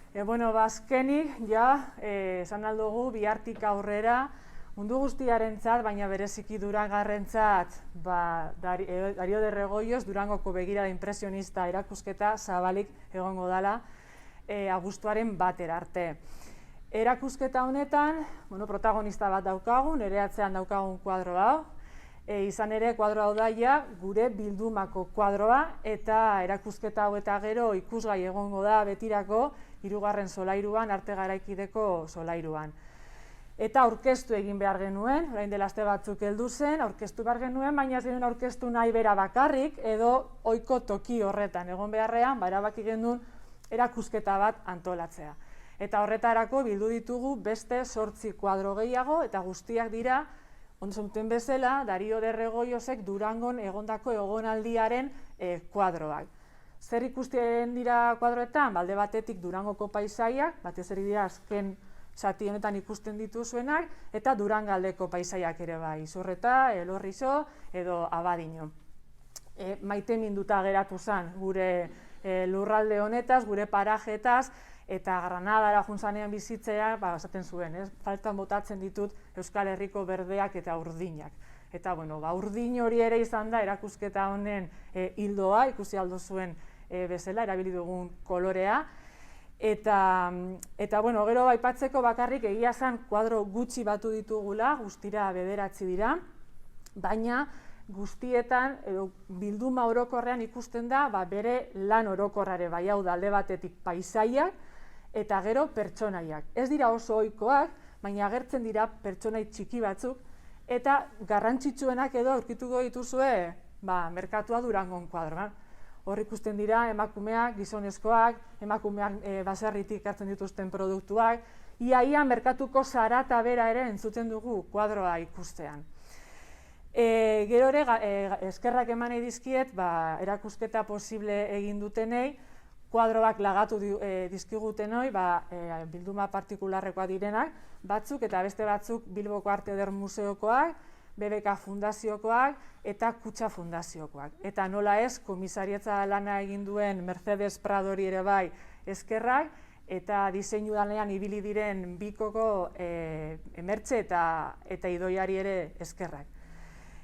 Azkenik, esan aldugu, bihartik aurrera, mundu guztiarentzat, baina bereziki Durangarrentzat, Dario de Regoyos, Durangoko begirada impresionista erakusketa zabalik egongo dela abuztuaren batera arte. Erakusketa honetan, protagonista bat daukagu, nire atzean daukagun kuadro hau, izan ere kuadro hau daia gure bildumako kuadroa, eta erakusketa hau eta gero ikusgai egongo da betirako 3. solairuan, arte garaikideko solairuan. Eta aurkeztu egin behar genuen, orain dela aste batzuk heldu zen, aurkeztu behar genuen, baina ez genuen aurkeztu nahi bera bakarrik, edo ohiko toki horretan egon beharrean, erabaki genuen erakusketa bat antolatzea. Eta horretarako bildu ditugu beste 8 kuadro gehiago, eta guztiak dira, ontzuten bezala, Dario de Regoyosek Durangon egondako egonaldiaren kuadroak. Zer ikusten dira kuadroetan? Alde batetik Durangoko paisaiak, batez ere dira azken zati honetan ikusten dituzuenak, eta Durangaldeko paisaiak ere bai, Izurreta, Elorrizo edo Abadiño. Maite minduta geratu zen gure lurralde honetaz, gure parajetaz, eta Granadara juntzanean bizitzea, esaten zuen, faltan botatzen ditut Euskal Herriko berdeak eta urdinak. Eta, urdin hori ere izan da erakusketa honen hildoa, ikusi aldo zuen bezala, erabili dugun kolorea. Eta, gero aipatzeko bakarrik egia zen kuadro gutxi batu ditugula, guztira 9 dira, baina guztietan, bilduma orokorrean ikusten da, bere lan orokorrare bai, hau da alde batetik paisaiak, eta gero pertsonaiak. Ez dira oso ohikoak, baina agertzen dira pertsonai txiki batzuk, eta garrantzitsuenak edo aurkituko dituzue merkatua Durangon kuadroan. Hor ikusten dira emakumeak, gizonezkoak, emakumeak baserritik hartzen dituzten produktuak, ia merkatuko zarata bera ere entzuten dugu kuadroa ikustean. Gero ere, eskerrak eman nahi dizkiet, erakusketa posible egin dutenei, kuadroak lagatu dizkigutenoi, bilduma partikularrekoa direnak, batzuk eta beste batzuk Bilboko Arte Eder Museokoak, BBK Fundaziokoak eta Kutxa Fundaziokoak. Eta nola ez, komisarietza lana egin duen Mercedes Pradori ere bai eskerrak, eta diseinu lanean ibili diren Bikoko Emertxe eta Idoiari ere eskerrak.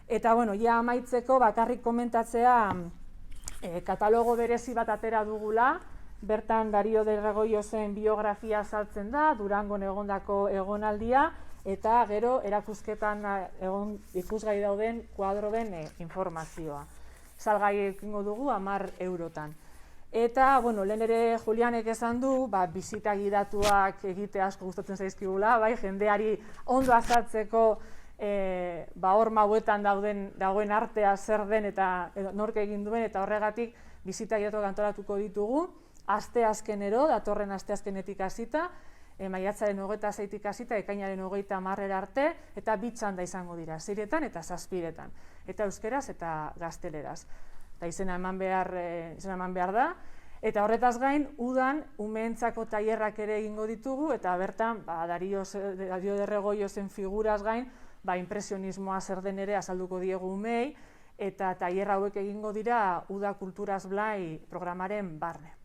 Eta, ja amaitzeko bakarrik komentatzea katalogo berezi bat atera dugula, bertan Dario de Regoyosen biografia azaltzen da, Durangon egondako egonaldia, eta gero erakusketan ikusgai dauden kuadroen informazioa. Salgai ekingo dugu 10 eurotan. Eta, lehen ere Julianek esan du, bisita gidatuak egite asko gustatzen zaizkigula, jendeari ondo azaltzeko horma hauetan dagoen artea zer den eta nork egin duen, eta horregatik bisita gidatuak antolatuko ditugu, asteazkenero, datorren asteazkenetik hasita, maiatzaren 26-tik hasita, ekainaren 30 arte, eta 2 txanda izango dira, 6etan eta 7etan, eta euskeraz eta gazteleraz. Eta izena eman behar da, eta horretaz gain, udan umeentzako tailerrak ere egingo ditugu, eta bertan, Dario de Regoyosen figuraz gain, impresionismoa zer den ere azalduko diegu umeei, eta tailer hauek egingo dira Uda Kulturaz Blai programaren barne.